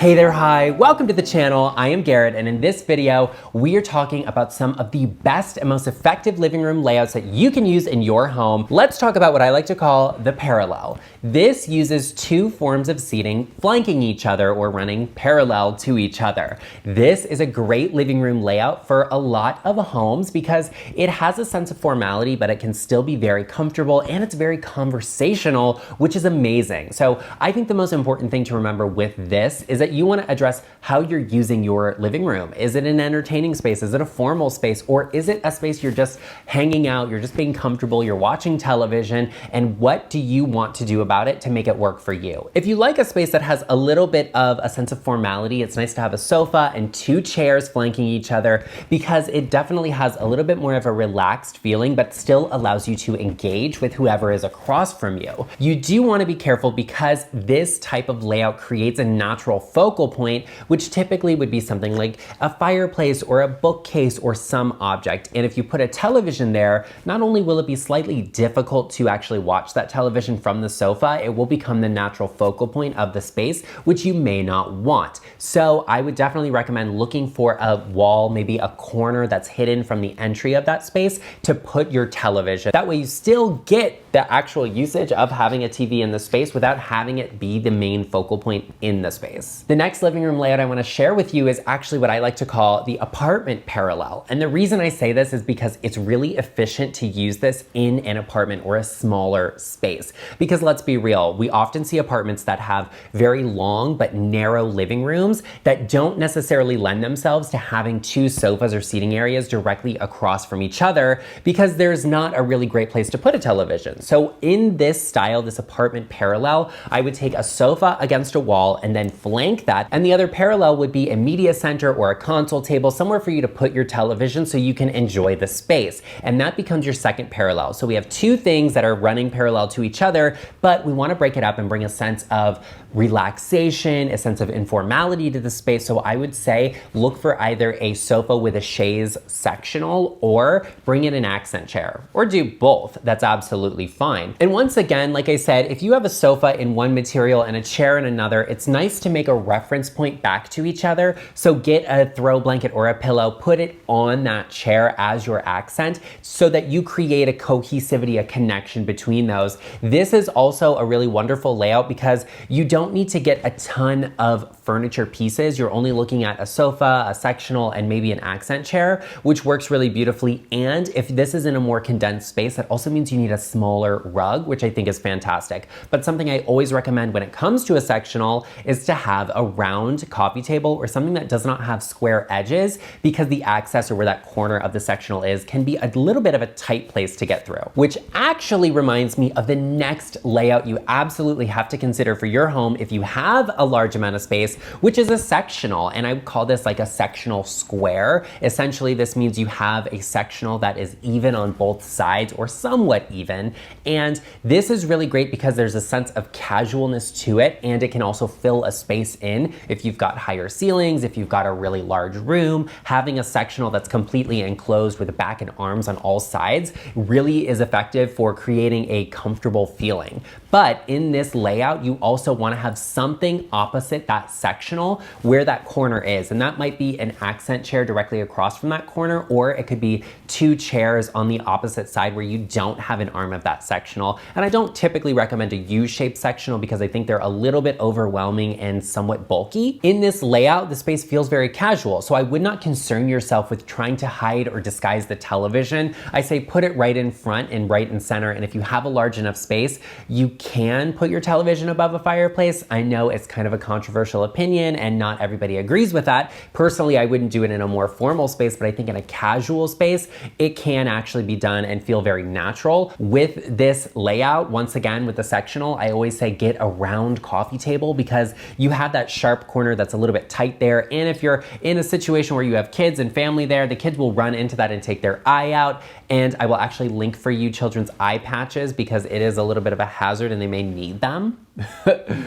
Hey there, hi, welcome to the channel. I am Garrett, and in this video, we are talking about some of the best and most effective living room layouts that you can use in your home. Let's talk about what I like to call the parallel. This uses two forms of seating flanking each other or running parallel to each other. This is a great living room layout for a lot of homes because it has a sense of formality, but it can still be very comfortable and it's very conversational, which is amazing. So I think the most important thing to remember with this is that you want to address how you're using your living room. Is it an entertaining space? Is it a formal space? Or is it a space you're just hanging out, you're just being comfortable, you're watching television, and what do you want to do about it to make it work for you? If you like a space that has a little bit of a sense of formality, it's nice to have a sofa and two chairs flanking each other because it definitely has a little bit more of a relaxed feeling, but still allows you to engage with whoever is across from you. You do want to be careful because this type of layout creates a natural focal point, which typically would be something like a fireplace or a bookcase or some object. And if you put a television there, not only will it be slightly difficult to actually watch that television from the sofa, it will become the natural focal point of the space, which you may not want. So I would definitely recommend looking for a wall, maybe a corner that's hidden from the entry of that space to put your television. That way you still get the actual usage of having a TV in the space without having it be the main focal point in the space. The next living room layout I want to share with you is actually what I like to call the apartment parallel. And the reason I say this is because it's really efficient to use this in an apartment or a smaller space. Because let's be real, we often see apartments that have very long but narrow living rooms that don't necessarily lend themselves to having two sofas or seating areas directly across from each other because there's not a really great place to put a television. So in this style, this apartment parallel, I would take a sofa against a wall and then flank that, and the other parallel would be a media center or a console table, somewhere for you to put your television so you can enjoy the space. And that becomes your second parallel. So we have two things that are running parallel to each other, but we want to break it up and bring a sense of relaxation, a sense of informality to the space. So I would say look for either a sofa with a chaise sectional or bring in an accent chair, or do both. That's absolutely fine. And once again, like I said, if you have a sofa in one material and a chair in another, it's nice to make a reference point back to each other. So get a throw blanket or a pillow, put it on that chair as your accent so that you create a cohesivity, a connection between those. This is also a really wonderful layout because you don't need to get a ton of furniture pieces. You're only looking at a sofa, a sectional, and maybe an accent chair, which works really beautifully. And if this is in a more condensed space, that also means you need a smaller rug, which I think is fantastic. But something I always recommend when it comes to a sectional is to have a round coffee table or something that does not have square edges, because the access or where that corner of the sectional is can be a little bit of a tight place to get through. Which actually reminds me of the next layout you absolutely have to consider for your home if you have a large amount of space, which is a sectional. And I would call this like a sectional square. Essentially, this means you have a sectional that is even on both sides or somewhat even. And this is really great because there's a sense of casualness to it, and it can also fill a space in. If you've got higher ceilings, if you've got a really large room, having a sectional that's completely enclosed with a back and arms on all sides really is effective for creating a comfortable feeling. But in this layout, you also want to have something opposite that sectional where that corner is. And that might be an accent chair directly across from that corner, or it could be two chairs on the opposite side where you don't have an arm of that sectional. And I don't typically recommend a U-shaped sectional because I think they're a little bit overwhelming and somewhat bulky. In this layout, the space feels very casual. So I would not concern yourself with trying to hide or disguise the television. I say put it right in front and right in center. And if you have a large enough space, you can put your television above a fireplace. I know it's kind of a controversial opinion and not everybody agrees with that. Personally, I wouldn't do it in a more formal space, but I think in a casual space, it can actually be done and feel very natural. With this layout, once again, with the sectional, I always say get a round coffee table because you have that sharp corner that's a little bit tight there. And if you're in a situation where you have kids and family there, the kids will run into that and take their eye out. And I will actually link for you children's eye patches because it is a little bit of a hazard than they may need them.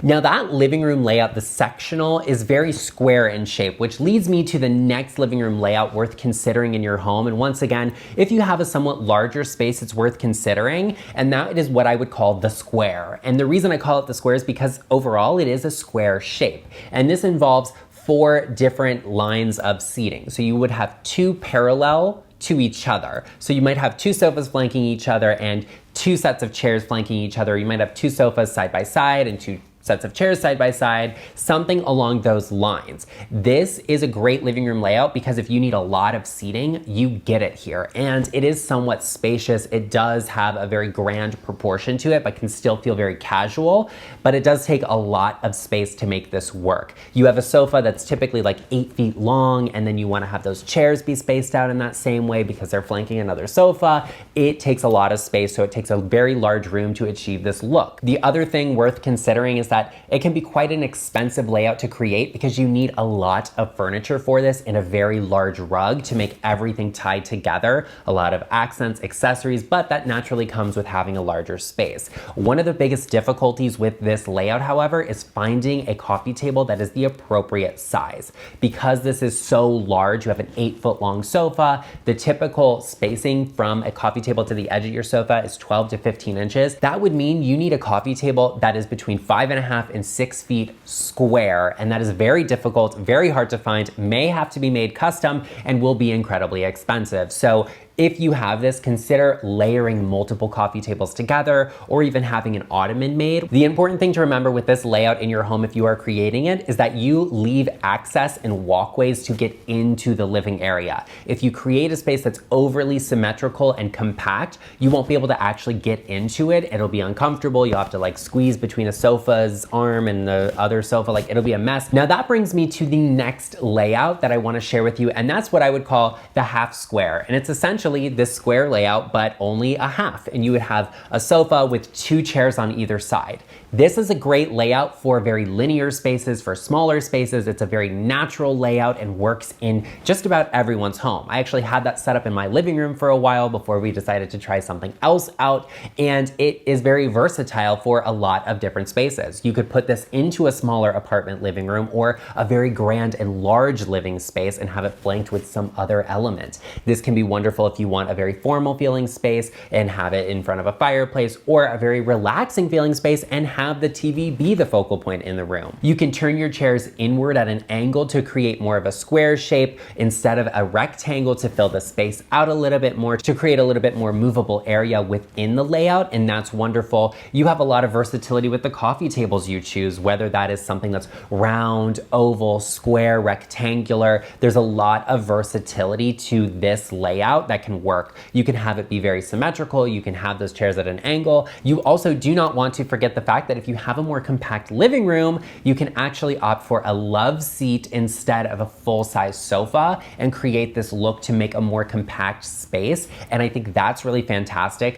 Now that living room layout, the sectional, is very square in shape, which leads me to the next living room layout worth considering in your home. And once again, if you have a somewhat larger space, it's worth considering, and that is what I would call the square. And the reason I call it the square is because overall it is a square shape. And this involves 4 different lines of seating. So you would have 2 parallel to each other. So you might have 2 sofas flanking each other and 2 sets of chairs flanking each other. You might have 2 sofas side by side and 2 sets of chairs side by side, something along those lines. This is a great living room layout because if you need a lot of seating, you get it here. And it is somewhat spacious. It does have a very grand proportion to it, but can still feel very casual. But it does take a lot of space to make this work. You have a sofa that's typically like 8 feet long, and then you wanna have those chairs be spaced out in that same way because they're flanking another sofa. It takes a lot of space, so it takes a very large room to achieve this look. The other thing worth considering is that it can be quite an expensive layout to create because you need a lot of furniture for this and a very large rug to make everything tied together, a lot of accents, accessories, but that naturally comes with having a larger space. One of the biggest difficulties with this layout, however, is finding a coffee table that is the appropriate size. Because this is so large, you have an 8-foot long sofa, the typical spacing from a coffee table to the edge of your sofa is 12 to 15 inches. That would mean you need a coffee table that is between 5.5 and 6 feet square, and that is very difficult, very hard to find, may have to be made custom, and will be incredibly expensive. So if you have this, consider layering multiple coffee tables together or even having an ottoman made. The important thing to remember with this layout in your home if you are creating it is that you leave access and walkways to get into the living area. If you create a space that's overly symmetrical and compact, you won't be able to actually get into it. It'll be uncomfortable. You'll have to like squeeze between a sofa's arm and the other sofa. Like it'll be a mess. Now that brings me to the next layout that I want to share with you, and that's what I would call the half square. And it's essentially this square layout, but only a half. And you would have a sofa with 2 chairs on either side. This is a great layout for very linear spaces, for smaller spaces. It's a very natural layout and works in just about everyone's home. I actually had that set up in my living room for a while before we decided to try something else out. And it is very versatile for a lot of different spaces. You could put this into a smaller apartment living room or a very grand and large living space and have it flanked with some other element. This can be wonderful if you want a very formal feeling space and have it in front of a fireplace, or a very relaxing feeling space and have the TV be the focal point in the room. You can turn your chairs inward at an angle to create more of a square shape instead of a rectangle to fill the space out a little bit more, to create a little bit more movable area within the layout, and that's wonderful. You have a lot of versatility with the coffee tables you choose, whether that is something that's round, oval, square, rectangular. There's a lot of versatility to this layout that can work. You can have it be very symmetrical. You can have those chairs at an angle. You also do not want to forget the fact that if you have a more compact living room, you can actually opt for a love seat instead of a full-size sofa and create this look to make a more compact space. And I think that's really fantastic.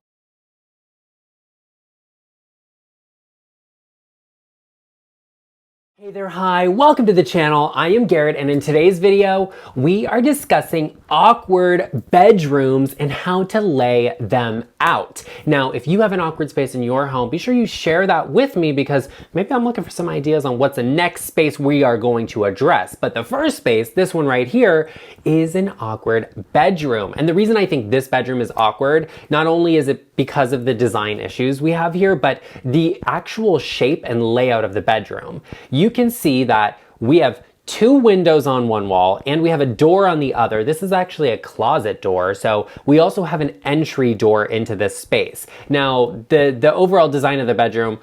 Hey there, hi, welcome to the channel. I am Garrett, and in today's video, we are discussing awkward bedrooms and how to lay them out. Now, if you have an awkward space in your home, be sure you share that with me because maybe I'm looking for some ideas on what's the next space we are going to address. But the first space, this one right here, is an awkward bedroom. And the reason I think this bedroom is awkward, not only is it because of the design issues we have here, but the actual shape and layout of the bedroom. You can see that we have 2 windows on one wall and we have a door on the other. This is actually a closet door, so we also have an entry door into this space. Now, the overall design of the bedroom,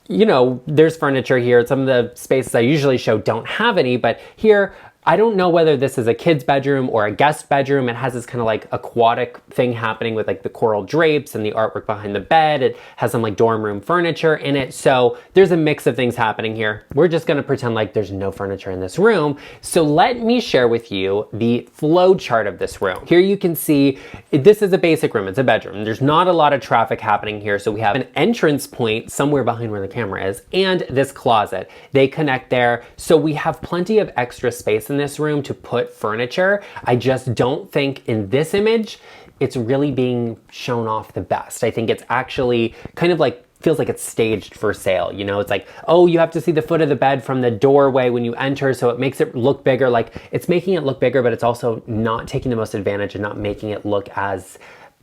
you know, there's furniture here. Some of the spaces I usually show don't have any, but here, I don't know whether this is a kid's bedroom or a guest bedroom. It has this kind of like aquatic thing happening with like the coral drapes and the artwork behind the bed. It has some like dorm room furniture in it. So there's a mix of things happening here. We're just gonna pretend like there's no furniture in this room. So let me share with you the flow chart of this room. Here you can see, this is a basic room, it's a bedroom. There's not a lot of traffic happening here. So we have an entrance point somewhere behind where the camera is and this closet. They connect there. So we have plenty of extra space in this room to put furniture. I just don't think in this image, it's really being shown off the best. I think it's actually kind of like feels like it's staged for sale. You know, it's like, oh, you have to see the foot of the bed from the doorway when you enter, so it makes it look bigger. Like, it's making it look bigger, but it's also not taking the most advantage and not making it look as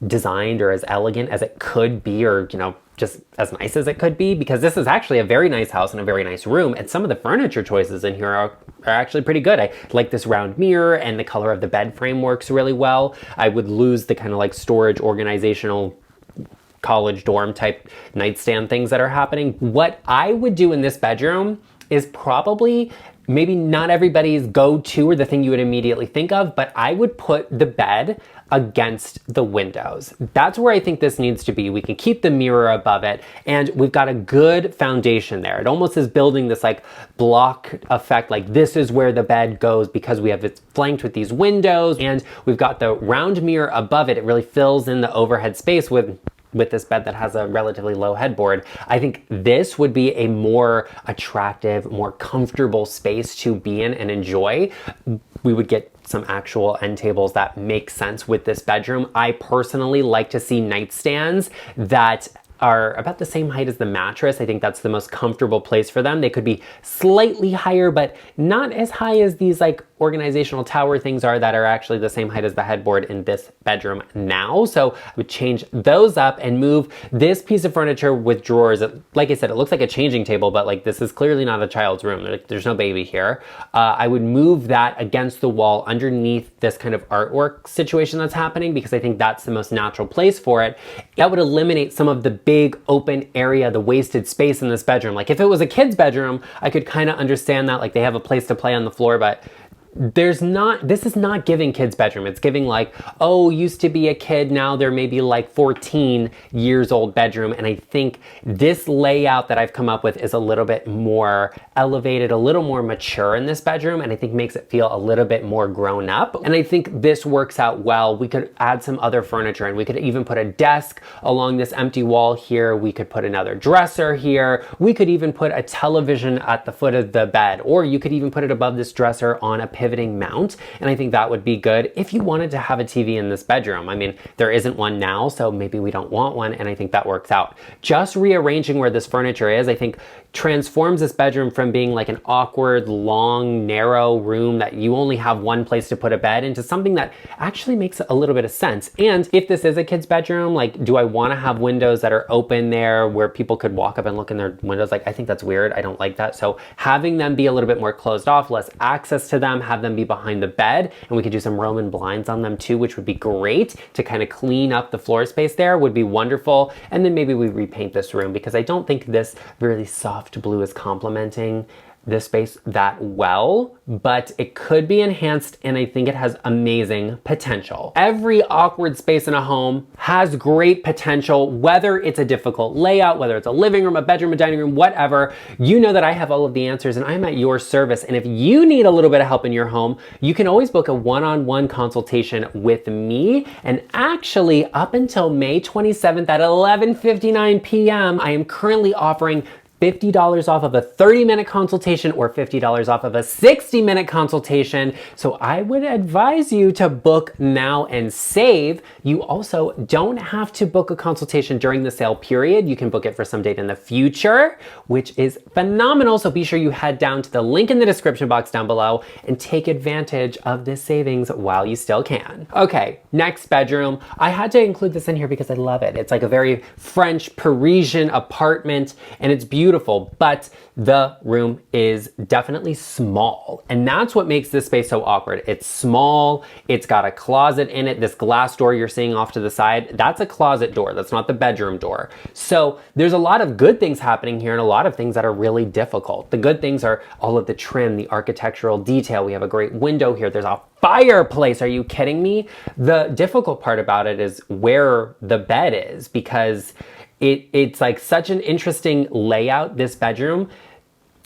designed or as elegant as it could be, or, you know, just as nice as it could be, because this is actually a very nice house and a very nice room, and some of the furniture choices in here are actually pretty good. I like this round mirror, and the color of the bed frame works really well. I would lose the kind of like storage organizational college dorm type nightstand things that are happening. What I would do in this bedroom is probably maybe not everybody's go-to or the thing you would immediately think of, but I would put the bed against the windows. That's where I think this needs to be. We can keep the mirror above it, and we've got a good foundation there. It almost is building this like block effect, like this is where the bed goes because we have it flanked with these windows, and we've got the round mirror above it. It really fills in the overhead space with this bed that has a relatively low headboard. I think this would be a more attractive, more comfortable space to be in and enjoy. We would get some actual end tables that make sense with this bedroom. I personally like to see nightstands that are about the same height as the mattress. I think that's the most comfortable place for them. They could be slightly higher, but not as high as these like organizational tower things are that are actually the same height as the headboard in this bedroom now. So I would change those up and move this piece of furniture with drawers. Like I said, it looks like a changing table, but like this is clearly not a child's room. There's no baby here. I would move that against the wall underneath this kind of artwork situation that's happening, because I think that's the most natural place for it. That would eliminate some of the big open area, the wasted space in this bedroom. Like if it was a kid's bedroom, I could kind of understand that, like they have a place to play on the floor, but this is not giving kids bedroom. It's giving like, oh, used to be a kid, now they're maybe like 14 years old bedroom. And I think this layout that I've come up with is a little bit more elevated, a little more mature in this bedroom, and I think makes it feel a little bit more grown up. And I think this works out well. We could add some other furniture, and we could even put a desk along this empty wall here. We could put another dresser here. We could even put a television at the foot of the bed, or you could even put it above this dresser on a pivoting mount, and I think that would be good if you wanted to have a TV in this bedroom. I mean, there isn't one now, so maybe we don't want one, and I think that works out. Just rearranging where this furniture is, I think, transforms this bedroom from being like an awkward, long, narrow room that you only have one place to put a bed into something that actually makes a little bit of sense. And if this is a kid's bedroom, like, do I want to have windows that are open there where people could walk up and look in their windows? Like, I think that's weird. I don't like that. So having them be a little bit more closed off, less access to them, have them be behind the bed, and we could do some Roman blinds on them too, which would be great to kind of clean up the floor space there, would be wonderful. And then maybe we repaint this room, because I don't think this really soft blue is complementing this space that well, but it could be enhanced, and I think it has amazing potential. Every awkward space in a home has great potential, whether it's a difficult layout, whether it's a living room, a bedroom, a dining room, whatever. You know that I have all of the answers, and I'm at your service. And if you need a little bit of help in your home, you can always book a one-on-one consultation with me. And actually, up until May 27th at 11:59 p.m., I am currently offering $50 off of a 30-minute consultation, or $50 off of a 60-minute consultation. So I would advise you to book now and save. You also don't have to book a consultation during the sale period. You can book it for some date in the future, which is phenomenal. So be sure you head down to the link in the description box down below and take advantage of this savings while you still can. Okay, next bedroom. I had to include this in here because I love it. It's like a very French Parisian apartment, and it's beautiful, but the room is definitely small. And that's what makes this space so awkward. It's small, it's got a closet in it. This glass door you're seeing off to the side, that's a closet door. That's not the bedroom door. So there's a lot of good things happening here and a lot of things that are really difficult. The good things are all of the trim, the architectural detail. We have a great window here. There's a fireplace. Are you kidding me? The difficult part about it is where the bed is, because it's like such an interesting layout, this bedroom,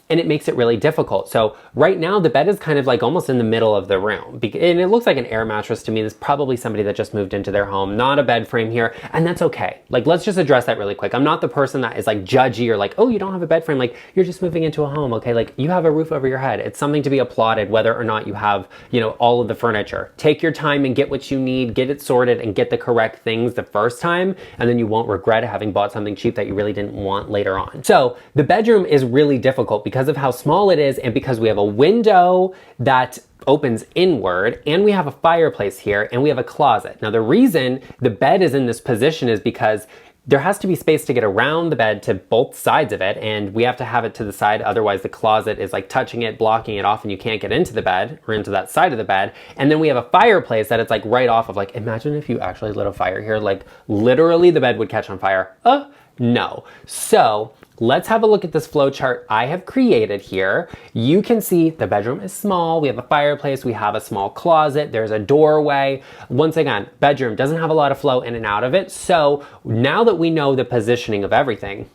and it makes it really difficult. So right now the bed is kind of like almost in the middle of the room. And it looks like an air mattress to me. This is probably somebody that just moved into their home, not a bed frame here. And that's okay. Like, let's just address that really quick. I'm not the person that is like judgy or like, oh, you don't have a bed frame. Like, you're just moving into a home. Okay. Like, you have a roof over your head. It's something to be applauded, whether or not you have, you know, all of the furniture. Take your time and get what you need, get it sorted and get the correct things the first time. And then you won't regret having bought something cheap that you really didn't want later on. So the bedroom is really difficult because of how small it is and because we have a window that opens inward and we have a fireplace here and we have a closet. Now the reason the bed is in this position is because there has to be space to get around the bed to both sides of it, and we have to have it to the side, otherwise the closet is like touching it, blocking it off, and you can't get into the bed or into that side of the bed. And then we have a fireplace that it's like right off of, like, imagine if you actually lit a fire here, like literally the bed would catch on fire. No. So let's have a look at this flow chart I have created here. You can see the bedroom is small. We have a fireplace. We have a small closet. There's a doorway. Once again, bedroom doesn't have a lot of flow in and out of it. So now that we know the positioning of everything,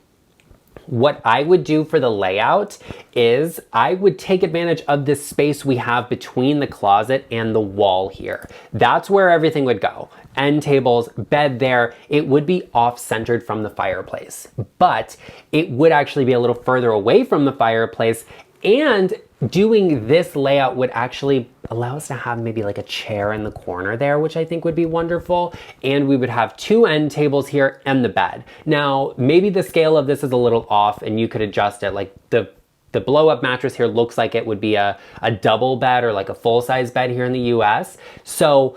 what I would do for the layout is I would take advantage of this space we have between the closet and the wall here. That's where everything would go. End tables, bed there. It would be off-centered from the fireplace, but it would actually be a little further away from the fireplace, and doing this layout would actually allow us to have maybe like a chair in the corner there, which I think would be wonderful. And we would have two end tables here and the bed. Now, maybe the scale of this is a little off and you could adjust it. Like the blow up mattress here looks like it would be a double bed or like a full size bed here in the US. So,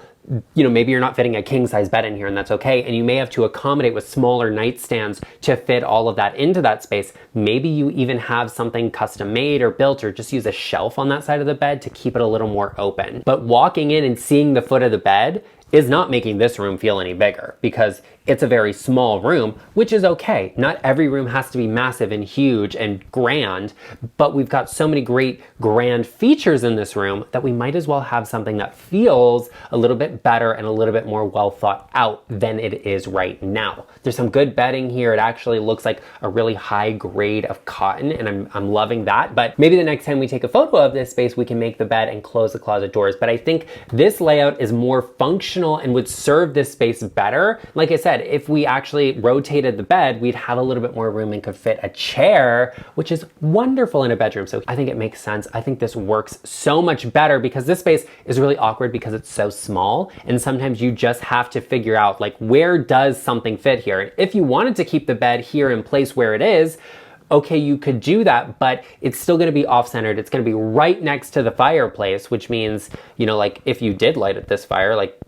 you know, maybe you're not fitting a king size bed in here and that's okay. And you may have to accommodate with smaller nightstands to fit all of that into that space. Maybe you even have something custom made or built, or just use a shelf on that side of the bed to keep it a little more open. But walking in and seeing the foot of the bed is not making this room feel any bigger, because it's a very small room, which is okay. Not every room has to be massive and huge and grand, but we've got so many great grand features in this room that we might as well have something that feels a little bit better and a little bit more well thought out than it is right now. There's some good bedding here. It actually looks like a really high grade of cotton, and I'm loving that. But maybe the next time we take a photo of this space, we can make the bed and close the closet doors. But I think this layout is more functional and would serve this space better. Like I said, if we actually rotated the bed, we'd have a little bit more room and could fit a chair, which is wonderful in a bedroom. So I think it makes sense. I think this works so much better because this space is really awkward because it's so small. And sometimes you just have to figure out, like, where does something fit here? If you wanted to keep the bed here in place where it is, okay, you could do that, but it's still gonna be off-centered. It's gonna be right next to the fireplace, which means, you know, like if you did light at this fire, like,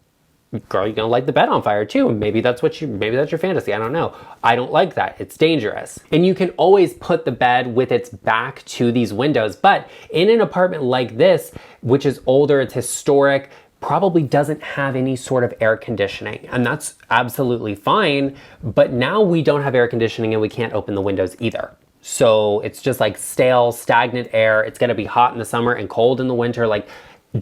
girl, you're gonna light the bed on fire too. Maybe that's your fantasy. I don't know. I don't like that. It's dangerous. And you can always put the bed with its back to these windows. But in an apartment like this, which is older, it's historic, probably doesn't have any sort of air conditioning. And that's absolutely fine. But now we don't have air conditioning and we can't open the windows either. So it's just like stale, stagnant air. It's gonna be hot in the summer and cold in the winter. Like,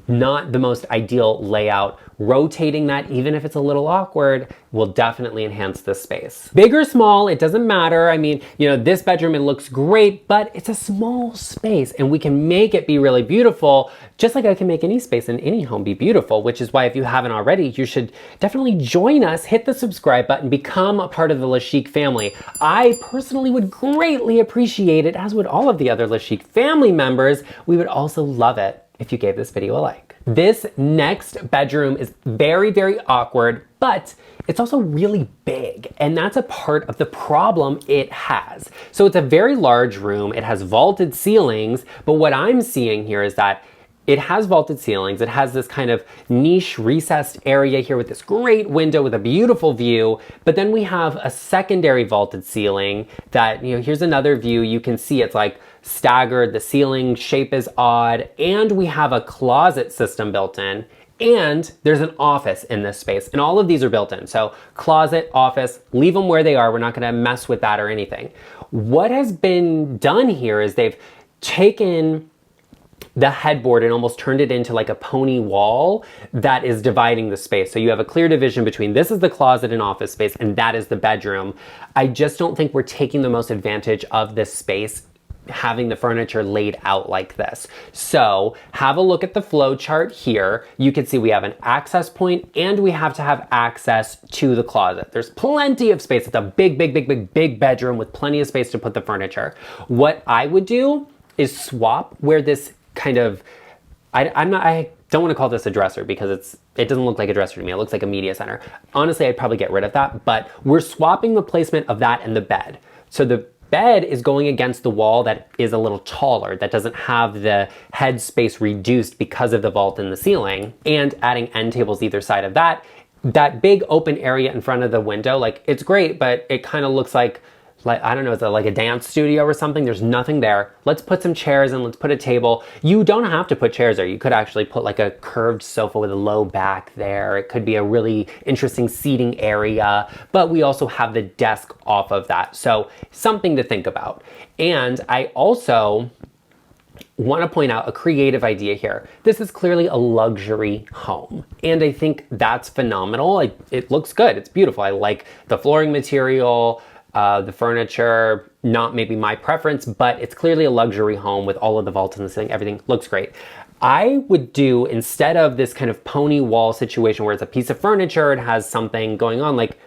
not the most ideal layout. Rotating that, even if it's a little awkward, will definitely enhance this space. Big or small, it doesn't matter. I mean, you know, this bedroom, it looks great, but it's a small space and we can make it be really beautiful, just like I can make any space in any home be beautiful, which is why if you haven't already, you should definitely join us, hit the subscribe button, become a part of the LeChic family. I personally would greatly appreciate it, as would all of the other LeChic family members. We would also love it if you gave this video a like. This next bedroom is very, very awkward, but it's also really big, and that's a part of the problem it has. So it's a very large room, it has vaulted ceilings, but what I'm seeing here is that it has vaulted ceilings, it has this kind of niche recessed area here with this great window with a beautiful view, but then we have a secondary vaulted ceiling that, you know, here's another view, you can see it's like staggered, the ceiling shape is odd, and we have a closet system built in, and there's an office in this space, and all of these are built in. So closet, office, leave them where they are. We're not gonna mess with that or anything. What has been done here is they've taken the headboard and almost turned it into like a pony wall that is dividing the space. So you have a clear division between this is the closet and office space and that is the bedroom. I just don't think we're taking the most advantage of this space having the furniture laid out like this. So have a look at the flow chart here. You can see we have an access point and we have to have access to the closet. There's plenty of space. It's a big bedroom with plenty of space to put the furniture. What I would do is swap where this kind of, I don't want to call this a dresser because it doesn't look like a dresser to me. It looks like a media center. Honestly, I'd probably get rid of that, but we're swapping the placement of that and the bed. So the bed is going against the wall that is a little taller, that doesn't have the head space reduced because of the vault in the ceiling, and adding end tables either side of that. That big open area in front of the window, like it's great, but it kind of looks like I don't know, is it like a dance studio or something? There's nothing there. Let's put some chairs and let's put a table. You don't have to put chairs there. You could actually put like a curved sofa with a low back there. It could be a really interesting seating area, but we also have the desk off of that. So something to think about. And I also want to point out a creative idea here. This is clearly a luxury home, and I think that's phenomenal. It looks good. It's beautiful. I like the flooring material. The furniture, not maybe my preference, but it's clearly a luxury home with all of the vaults in the ceiling. Everything looks great. I would do, instead of this kind of pony wall situation where it's a piece of furniture, it has something going on like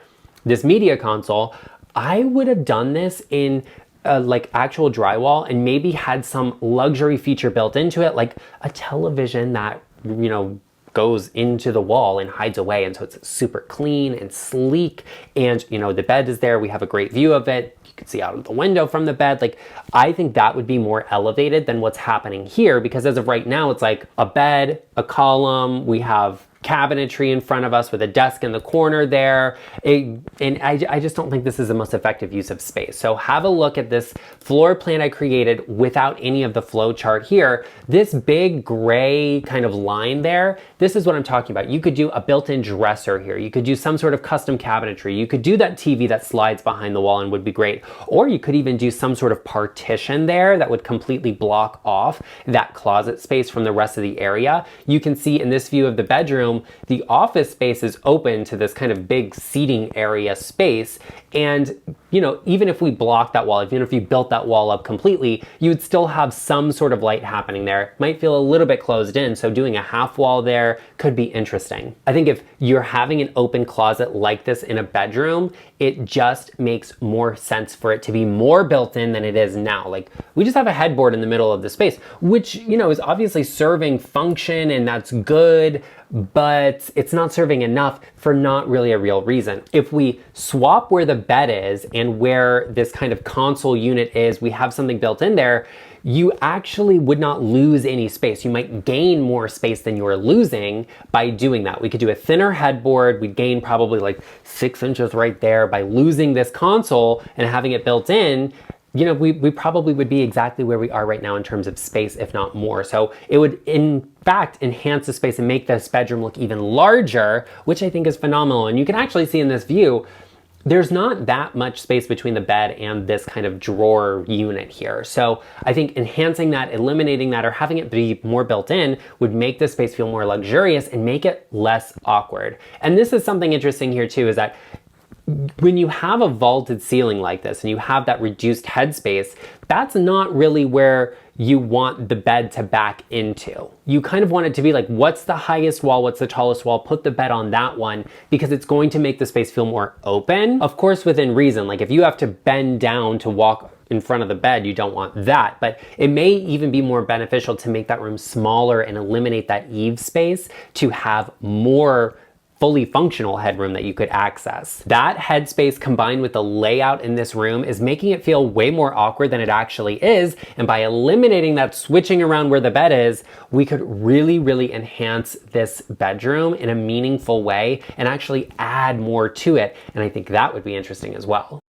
this media console, I would have done this in like actual drywall and maybe had some luxury feature built into it, like a television that, you know, goes into the wall and hides away, and so it's super clean and sleek, and you know, the bed is there, we have a great view of it, you can see out of the window from the bed. Like, I think that would be more elevated than what's happening here, because as of right now it's like a bed, a column, we have cabinetry in front of us with a desk in the corner there. And I just don't think this is the most effective use of space. So have a look at this floor plan I created without any of the flow chart here. This big gray kind of line there, this is what I'm talking about. You could do a built-in dresser here. You could do some sort of custom cabinetry. You could do that TV that slides behind the wall and would be great. Or you could even do some sort of partition there that would completely block off that closet space from the rest of the area. You can see in this view of the bedroom, the office space is open to this kind of big seating area space. And, you know, even if we block that wall, even if you built that wall up completely, you would still have some sort of light happening there. It might feel a little bit closed in, so doing a half wall there could be interesting. I think if you're having an open closet like this in a bedroom, it just makes more sense for it to be more built in than it is now. Like, we just have a headboard in the middle of the space, which, you know, is obviously serving function, and that's good, but it's not serving enough for not really a real reason. If we swap where the bed is and where this kind of console unit is, we have something built in there, you actually would not lose any space. You might gain more space than you're losing by doing that. We could do a thinner headboard. We'd gain probably like 6 inches right there by losing this console and having it built in. You know, we probably would be exactly where we are right now in terms of space, if not more. So it would, in fact, enhance the space and make this bedroom look even larger, which I think is phenomenal. And you can actually see in this view, there's not that much space between the bed and this kind of drawer unit here. So I think enhancing that, eliminating that, or having it be more built in would make the space feel more luxurious and make it less awkward. And this is something interesting here too, is that when you have a vaulted ceiling like this and you have that reduced headspace, that's not really where you want the bed to back into. You kind of want it to be like, what's the highest wall? What's the tallest wall? Put the bed on that one, because it's going to make the space feel more open. Of course, within reason. Like if you have to bend down to walk in front of the bed, you don't want that, but it may even be more beneficial to make that room smaller and eliminate that eave space to have more fully functional headroom that you could access. That headspace combined with the layout in this room is making it feel way more awkward than it actually is. And by eliminating that switching around where the bed is, we could really, really enhance this bedroom in a meaningful way and actually add more to it. And I think that would be interesting as well.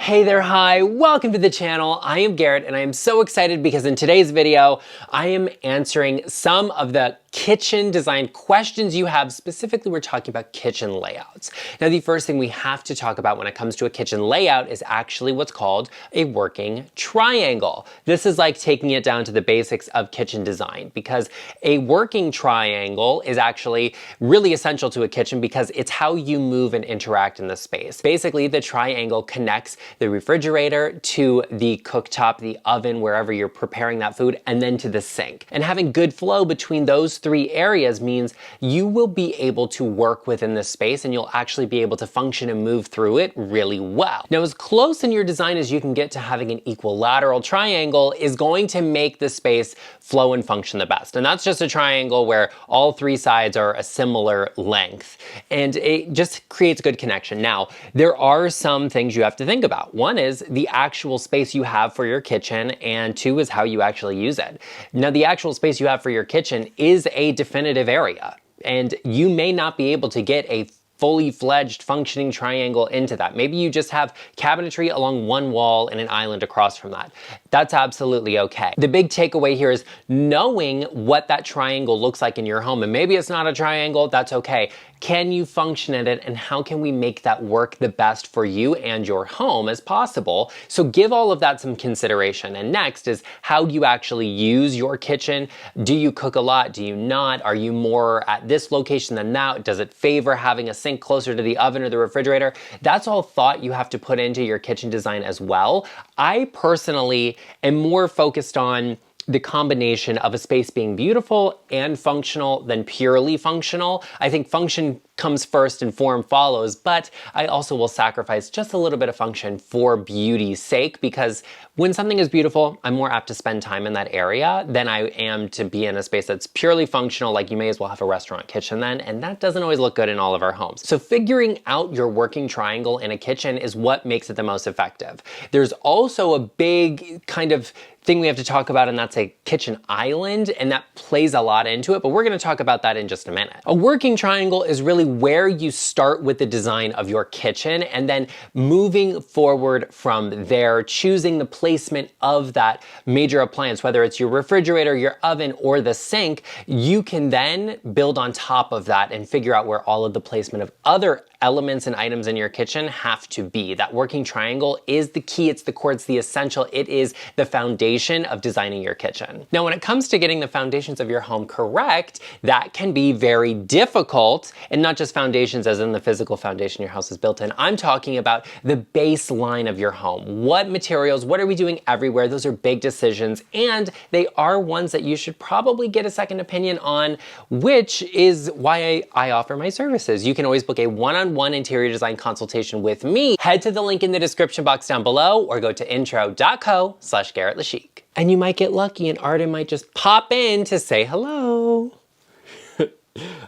Hey there, hi, welcome to the channel. I am Garrett and I am so excited because in today's video, I am answering some of the kitchen design questions you have. Specifically, we're talking about kitchen layouts. Now, the first thing we have to talk about when it comes to a kitchen layout is actually what's called a working triangle. This is like taking it down to the basics of kitchen design, because a working triangle is actually really essential to a kitchen because it's how you move and interact in the space. Basically, the triangle connects the refrigerator to the cooktop, the oven, wherever you're preparing that food, and then to the sink. And having good flow between those three areas means you will be able to work within this space and you'll actually be able to function and move through it really well. Now, as close in your design as you can get to having an equilateral triangle is going to make the space flow and function the best. And that's just a triangle where all three sides are a similar length, and it just creates good connection. Now, there are some things you have to think about. One is the actual space you have for your kitchen, and two is how you actually use it. Now, the actual space you have for your kitchen is a definitive area, and you may not be able to get a fully fledged functioning triangle into that. Maybe you just have cabinetry along one wall and an island across from that. That's absolutely okay. The big takeaway here is knowing what that triangle looks like in your home, and maybe it's not a triangle, that's okay. Can you function in it, and how can we make that work the best for you and your home as possible? So give all of that some consideration. And next is how you actually use your kitchen. Do you cook a lot? Do you not? Are you more at this location than that? Does it favor having a sink closer to the oven or the refrigerator? That's all thought you have to put into your kitchen design as well. I personally am more focused on the combination of a space being beautiful and functional than purely functional. I think function comes first and form follows, but I also will sacrifice just a little bit of function for beauty's sake, because when something is beautiful, I'm more apt to spend time in that area than I am to be in a space that's purely functional, like you may as well have a restaurant kitchen then, and that doesn't always look good in all of our homes. So figuring out your working triangle in a kitchen is what makes it the most effective. There's also a big kind of thing we have to talk about, and that's a kitchen island, and that plays a lot into it, but we're gonna talk about that in just a minute. A working triangle is really where you start with the design of your kitchen, and then moving forward from there, choosing the placement of that major appliance, whether it's your refrigerator, your oven, or the sink. You can then build on top of that and figure out where all of the placement of other elements and items in your kitchen have to be. That working triangle is the key, it's the core, it's the essential, it is the foundation of designing your kitchen. Now, when it comes to getting the foundations of your home correct, that can be very difficult, and not just foundations as in the physical foundation your house is built in. I'm talking about the baseline of your home. What materials, what are we doing everywhere? Those are big decisions, and they are ones that you should probably get a second opinion on, which is why I offer my services. You can always book a one-on-one interior design consultation with me. Head to the link in the description box down below, or go to intro.co/GarrettLeChic. And you might get lucky and Arden might just pop in to say hello.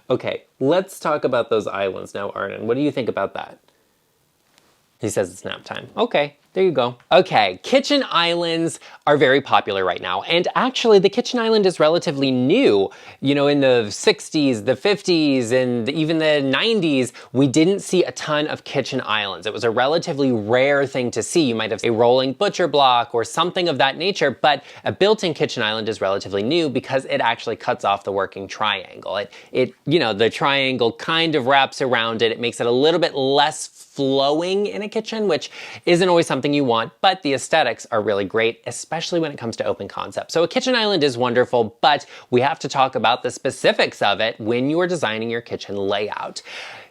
Okay, let's talk about those islands now, Arden. What do you think about that? He says it's nap time. Okay, there you go. Okay, kitchen islands are very popular right now. And actually, the kitchen island is relatively new. You know, in the 60s, the 50s, and even the 90s, we didn't see a ton of kitchen islands. It was a relatively rare thing to see. You might have a rolling butcher block or something of that nature, but a built-in kitchen island is relatively new because it actually cuts off the working triangle. The triangle kind of wraps around it. It makes it a little bit less flowing in a kitchen, which isn't always something you want, but the aesthetics are really great, especially when it comes to open concept. So a kitchen island is wonderful, but we have to talk about the specifics of it when you are designing your kitchen layout.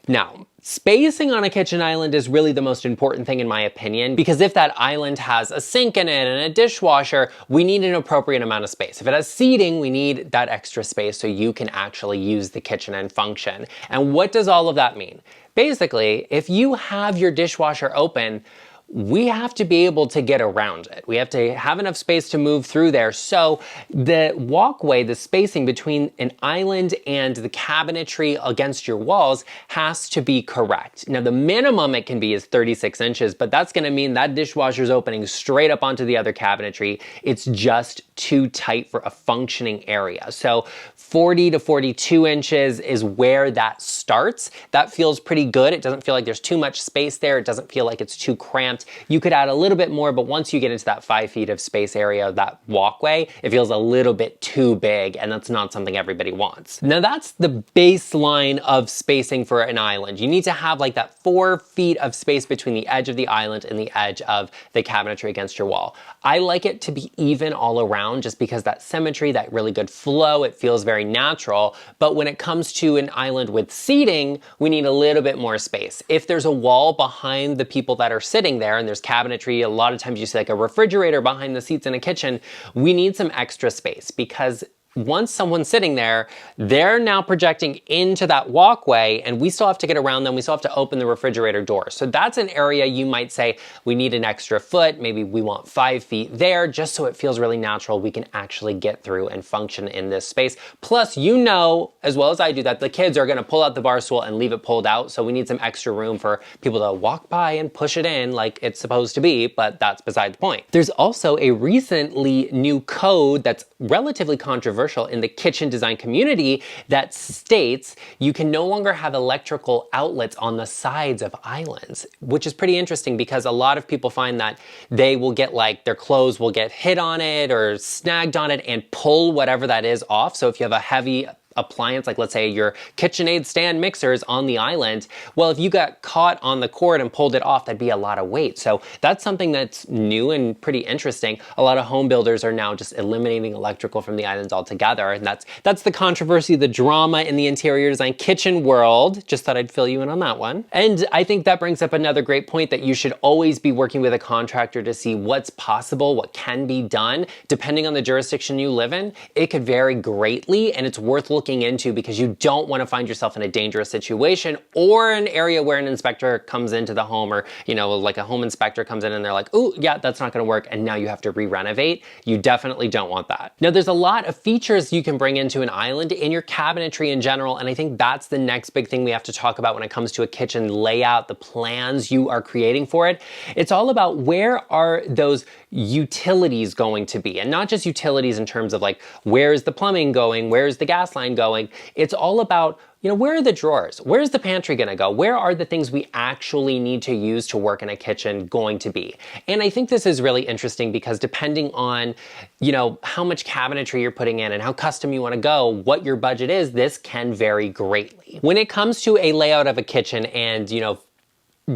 Now, spacing on a kitchen island is really the most important thing in my opinion, because if that island has a sink in it and a dishwasher, we need an appropriate amount of space. If it has seating, we need that extra space so you can actually use the kitchen and function. And what does all of that mean? Basically, if you have your dishwasher open, we have to be able to get around it. We have to have enough space to move through there. So the walkway, the spacing between an island and the cabinetry against your walls has to be correct. Now, the minimum it can be is 36 inches, but that's gonna mean that dishwasher's opening straight up onto the other cabinetry. It's just too tight for a functioning area. So 40 to 42 inches is where that starts. That feels pretty good. It doesn't feel like there's too much space there. It doesn't feel like it's too cramped. that. You could add a little bit more, but once you get into that 5 feet of space area, that walkway, it feels a little bit too big, and that's not something everybody wants. Now that's the baseline of spacing for an island. You need to have like that 4 feet of space between the edge of the island and the edge of the cabinetry against your wall. I like it to be even all around just because that symmetry, that really good flow, it feels very natural. But when it comes to an island with seating, we need a little bit more space. If there's a wall behind the people that are sitting there and there's cabinetry, a lot of times you see like a refrigerator behind the seats in a kitchen, we need some extra space because once someone's sitting there, they're now projecting into that walkway and we still have to get around them. We still have to open the refrigerator door. So that's an area you might say we need an extra foot. Maybe we want 5 feet there just so it feels really natural. We can actually get through and function in this space. Plus, you know, as well as I do, that the kids are gonna pull out the bar stool and leave it pulled out. So we need some extra room for people to walk by and push it in like it's supposed to be, but that's beside the point. There's also a recently new code that's relatively controversial in the kitchen design community that states you can no longer have electrical outlets on the sides of islands, which is pretty interesting because a lot of people find that they will get like their clothes will get hit on it or snagged on it and pull whatever that is off. So if you have a heavy appliance, like let's say your KitchenAid stand mixers on the island, well, if you got caught on the cord and pulled it off, that'd be a lot of weight. So that's something that's new and pretty interesting. A lot of home builders are now just eliminating electrical from the islands altogether. And that's the controversy, the drama in the interior design kitchen world. Just thought I'd fill you in on that one. And I think that brings up another great point that you should always be working with a contractor to see what's possible, what can be done. Depending on the jurisdiction you live in, it could vary greatly and it's worth looking into because you don't want to find yourself in a dangerous situation or an area where an inspector comes into the home or, you know, like a home inspector comes in and they're like, oh yeah, that's not going to work. And now you have to re-renovate. You definitely don't want that. Now there's a lot of features you can bring into an island in your cabinetry in general. And I think that's the next big thing we have to talk about when it comes to a kitchen layout, the plans you are creating for it. It's all about where are those utilities going to be, and not just utilities in terms of like, where's the plumbing going? Where's the gas line going? It's all about, you know, where are the drawers? Where's the pantry gonna go? Where are the things we actually need to use to work in a kitchen going to be? And I think this is really interesting because depending on, you know, how much cabinetry you're putting in and how custom you wanna go, what your budget is, this can vary greatly. When it comes to a layout of a kitchen and, you know,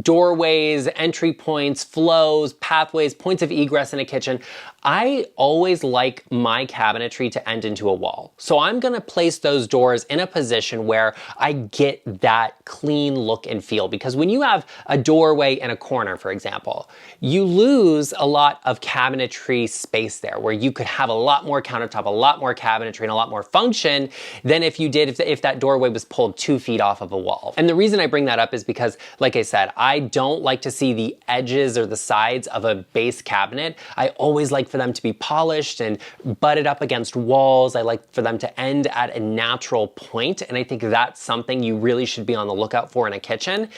doorways, entry points, flows, pathways, points of egress in a kitchen, I always like my cabinetry to end into a wall. So I'm gonna place those doors in a position where I get that clean look and feel, because when you have a doorway in a corner, for example, you lose a lot of cabinetry space there where you could have a lot more countertop, a lot more cabinetry, and a lot more function than if you did if that doorway was pulled 2 feet off of a wall. And the reason I bring that up is because, like I said, I don't like to see the edges or the sides of a base cabinet. I always like for them to be polished and butted up against walls. I like for them to end at a natural point, and I think that's something you really should be on the lookout for in a kitchen.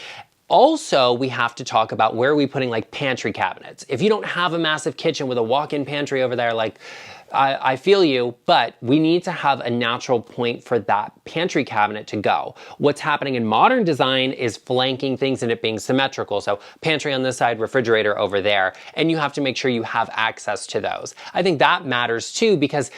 Also, we have to talk about where are we putting like pantry cabinets. If you don't have a massive kitchen with a walk-in pantry over there, like I feel you, but we need to have a natural point for that pantry cabinet to go. What's happening in modern design is flanking things and it being symmetrical. So pantry on this side, refrigerator over there, and you have to make sure you have access to those. I think that matters too, because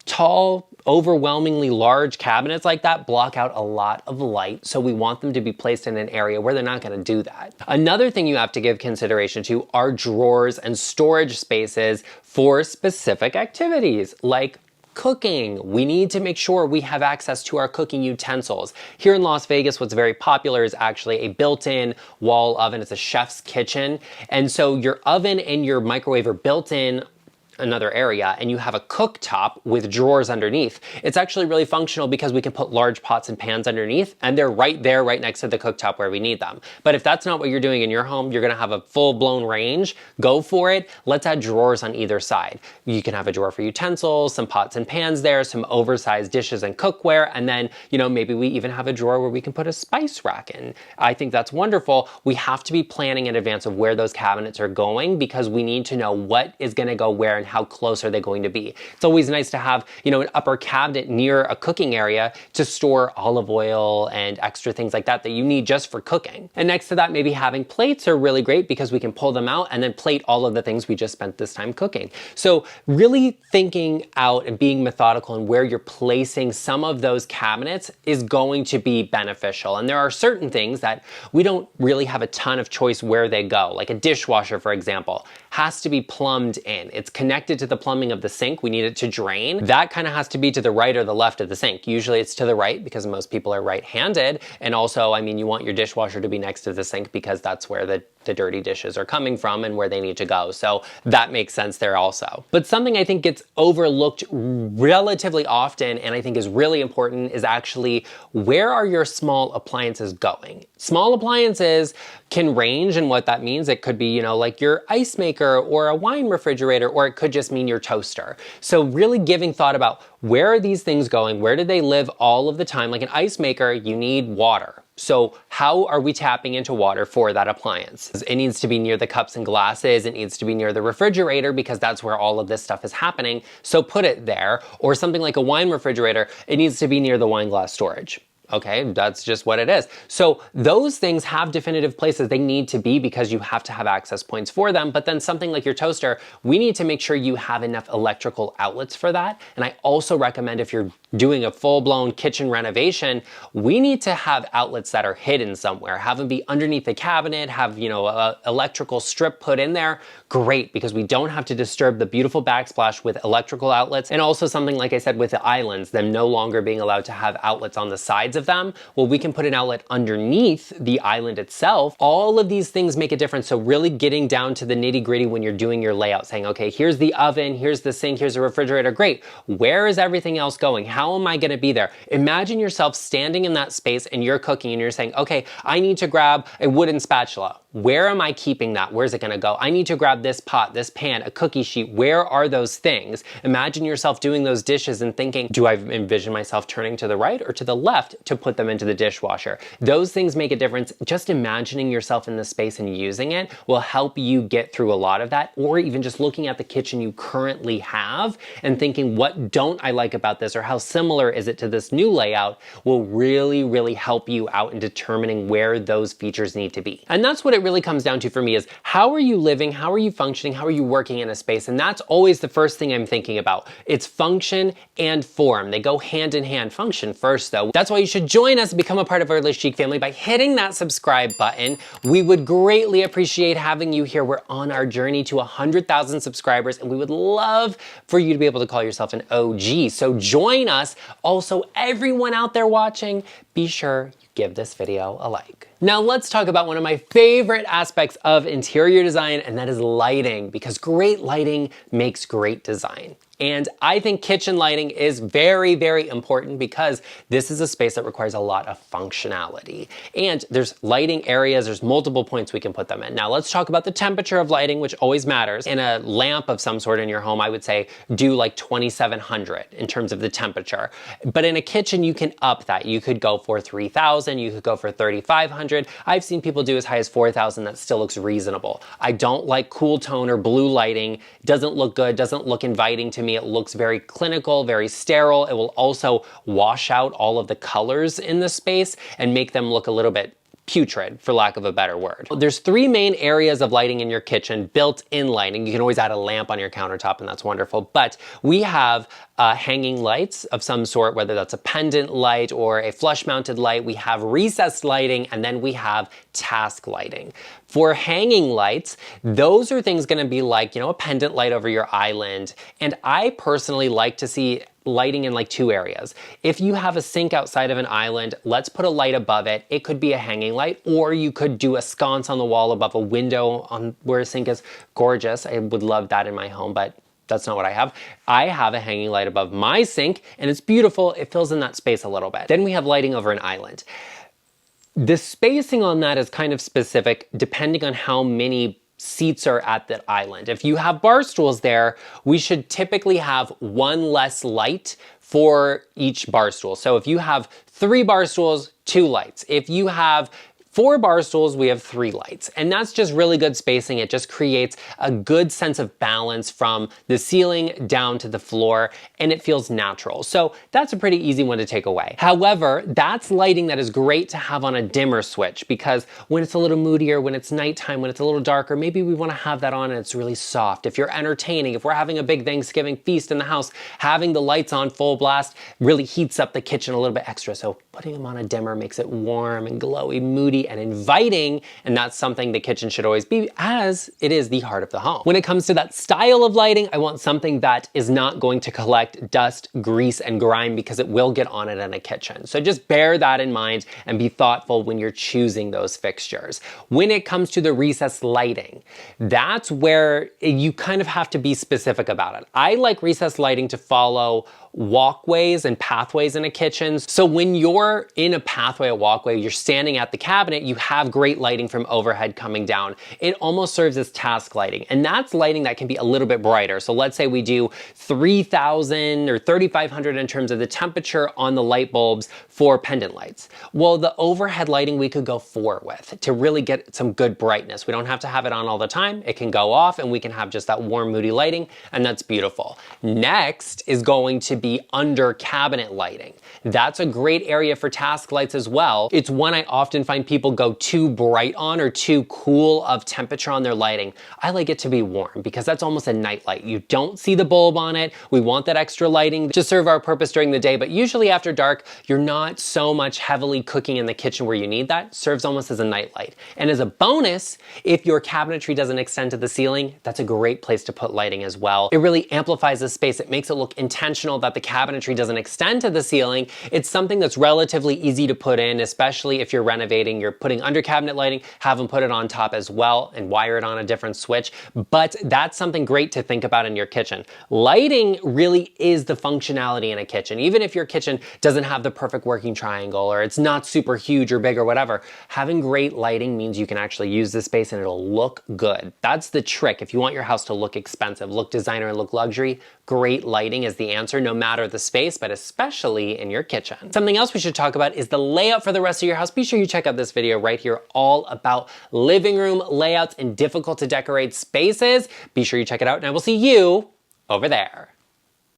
tall, overwhelmingly large cabinets like that block out a lot of light, so we want them to be placed in an area where they're not going to do that. Another thing you have to give consideration to are drawers and storage spaces for specific activities like cooking. We need to make sure we have access to our cooking utensils. Here in Las Vegas, what's very popular is actually a built-in wall oven. It's a chef's kitchen, and so your oven and your microwave are built in another area, and you have a cooktop with drawers underneath. It's actually really functional because we can put large pots and pans underneath, and they're right there, right next to the cooktop where we need them. But if that's not what you're doing in your home, you're gonna have a full-blown range, go for it. Let's add drawers on either side. You can have a drawer for utensils, some pots and pans there, some oversized dishes and cookware, and then, you know, maybe we even have a drawer where we can put a spice rack in. I think that's wonderful. We have to be planning in advance of where those cabinets are going, because we need to know what is gonna go where and how close are they going to be. It's always nice to have, an upper cabinet near a cooking area to store olive oil and extra things like that that you need just for cooking. And next to that, maybe having plates are really great because we can pull them out and then plate all of the things we just spent this time cooking. So really thinking out and being methodical in where you're placing some of those cabinets is going to be beneficial. And there are certain things that we don't really have a ton of choice where they go. Like a dishwasher, for example, has to be plumbed in. It's connected to the plumbing of the sink. We need it to drain. That kind of has to be to the right or the left of the sink. Usually it's to the right because most people are right-handed. And also, you want your dishwasher to be next to the sink because that's where the dirty dishes are coming from and where they need to go. So that makes sense there also. But something I think gets overlooked relatively often and I think is really important is actually where are your small appliances going? Small appliances can range, and what that means, it could be, like your ice maker or a wine refrigerator, or it could just mean your toaster. So really giving thought about where are these things going? Where do they live all of the time? Like an ice maker, you need water. So how are we tapping into water for that appliance? It needs to be near the cups and glasses. It needs to be near the refrigerator because that's where all of this stuff is happening. So put it there. Or something like a wine refrigerator, it needs to be near the wine glass storage. Okay, that's just what it is. So those things have definitive places they need to be because you have to have access points for them. But then something like your toaster, we need to make sure you have enough electrical outlets for that. And I also recommend if you're doing a full-blown kitchen renovation, we need to have outlets that are hidden somewhere. Have them be underneath the cabinet, have, a electrical strip put in there. Great, because we don't have to disturb the beautiful backsplash with electrical outlets. And also something, like I said, with the islands, them no longer being allowed to have outlets on the sides of them. Well, we can put an outlet underneath the island itself. All of these things make a difference. So really getting down to the nitty-gritty when you're doing your layout, saying, okay, here's the oven, here's the sink, here's the refrigerator. Great. Where is everything else going? How am I going to be there? Imagine yourself standing in that space and you're cooking and you're saying, okay, I need to grab a wooden spatula. Where am I keeping that? Where's it going to go? I need to grab this pot, this pan, a cookie sheet. Where are those things? Imagine yourself doing those dishes and thinking, do I envision myself turning to the right or to the left to put them into the dishwasher? Those things make a difference. Just imagining yourself in the space and using it will help you get through a lot of that, or even just looking at the kitchen you currently have and thinking, what don't I like about this, or how similar is it to this new layout, will really, really help you out in determining where those features need to be. And that's what it really comes down to for me, is how are you living, how are you functioning, how are you working in a space? And that's always the first thing I'm thinking about. It's function and form. They go hand in hand. Function first though. That's why you should join us and become a part of our GarrettLeChic family by hitting that subscribe button. We would greatly appreciate having you here. We're on our journey to 100,000 subscribers and we would love for you to be able to call yourself an OG. So join us. Also, everyone out there watching, be sure you give this video a like. Now let's talk about one of my favorite aspects of interior design, and that is lighting, because great lighting makes great design. And I think kitchen lighting is very, very important because this is a space that requires a lot of functionality. And there's lighting areas, there's multiple points we can put them in. Now let's talk about the temperature of lighting, which always matters. In a lamp of some sort in your home, I would say do like 2700 in terms of the temperature. But in a kitchen, you can up that. You could go for 3000, you could go for 3500. I've seen people do as high as 4000. That still looks reasonable. I don't like cool tone or blue lighting. It doesn't look good, doesn't look inviting to me. It looks very clinical, very sterile. It will also wash out all of the colors in the space and make them look a little bit putrid, for lack of a better word. There's three main areas of lighting in your kitchen, built-in lighting. You can always add a lamp on your countertop and that's wonderful, but we have hanging lights of some sort, whether that's a pendant light or a flush mounted light. We have recessed lighting, and then we have task lighting. For hanging lights, those are things gonna be like, a pendant light over your island. And I personally like to see lighting in like two areas. If you have a sink outside of an island, let's put a light above it. It could be a hanging light, or you could do a sconce on the wall above a window on where a sink is. Gorgeous. I would love that in my home, but that's not what I have. I have a hanging light above my sink and it's beautiful. It fills in that space a little bit. Then we have lighting over an island. The spacing on that is kind of specific depending on how many seats are at that island. If you have bar stools there, we should typically have one less light for each bar stool. So if you have 3 bar stools, 2 lights. If you have For bar stools, we have 3 lights, and that's just really good spacing. It just creates a good sense of balance from the ceiling down to the floor, and it feels natural. So that's a pretty easy one to take away. However, that's lighting that is great to have on a dimmer switch, because when it's a little moodier, when it's nighttime, when it's a little darker, maybe we want to have that on and it's really soft. If you're entertaining, if we're having a big Thanksgiving feast in the house, having the lights on full blast really heats up the kitchen a little bit extra. So putting them on a dimmer makes it warm and glowy, moody, and inviting, and that's something the kitchen should always be, as it is the heart of the home. When it comes to that style of lighting, I want something that is not going to collect dust, grease, and grime, because it will get on it in a kitchen. So just bear that in mind and be thoughtful when you're choosing those fixtures. When it comes to the recessed lighting, that's where you kind of have to be specific about it. I like recessed lighting to follow walkways and pathways in a kitchen. So when you're in a pathway, a walkway, you're standing at the cabinet, you have great lighting from overhead coming down. It almost serves as task lighting, and that's lighting that can be a little bit brighter. So let's say we do 3,000 or 3,500 in terms of the temperature on the light bulbs for pendant lights. Well, the overhead lighting we could go 4 with to really get some good brightness. We don't have to have it on all the time. It can go off and we can have just that warm, moody lighting, and that's beautiful. Next is going to be under cabinet lighting. That's a great area for task lights as well. It's one I often find people go too bright on or too cool of temperature on their lighting. I like it to be warm, because that's almost a night light. You don't see the bulb on it. We want that extra lighting to serve our purpose during the day, but usually after dark, you're not so much heavily cooking in the kitchen where you need that. Serves almost as a night light. And as a bonus, if your cabinetry doesn't extend to the ceiling, that's a great place to put lighting as well. It really amplifies the space. It makes it look intentional that the cabinetry doesn't extend to the ceiling. It's something that's relatively easy to put in, especially if you're renovating. You're putting under cabinet lighting, have them put it on top as well and wire it on a different switch. But that's something great to think about in your kitchen. Lighting really is the functionality in a kitchen. Even if your kitchen doesn't have the perfect working triangle, or it's not super huge or big or whatever, having great lighting means you can actually use the space and it'll look good. That's the trick. If you want your house to look expensive, look designer, and look luxury, great lighting is the answer, no matter the space, but especially in your kitchen. Something else we should talk about is the layout for the rest of your house. Be sure you check out this video right here, all about living room layouts and difficult to decorate spaces. Be sure you check it out, and I will see you over there.